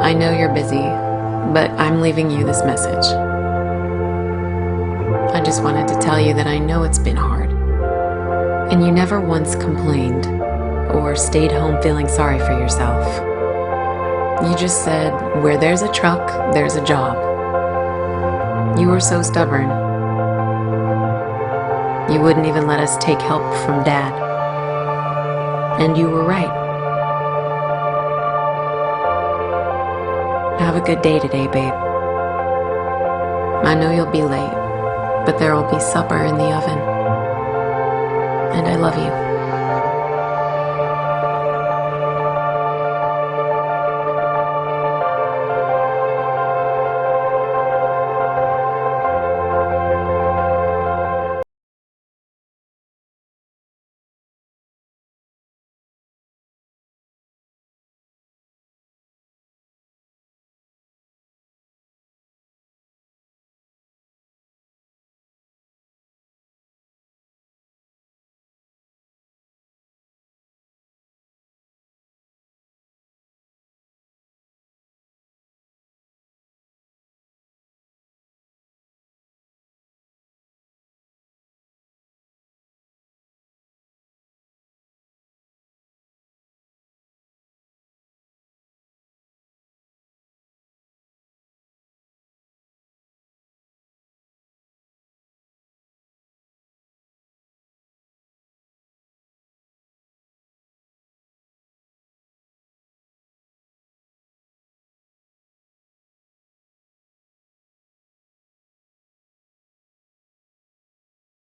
I know you're busy, but I'm leaving you this message. I just wanted to tell you that I know it's been hard, and you never once complained or stayed home feeling sorry for yourself. You just said, where there's a truck, there's a job. You were so stubborn. You wouldn't even let us take help from Dad. And you were right. Have a good day today, babe. I know you'll be late, but there will be supper in the oven. And I love you.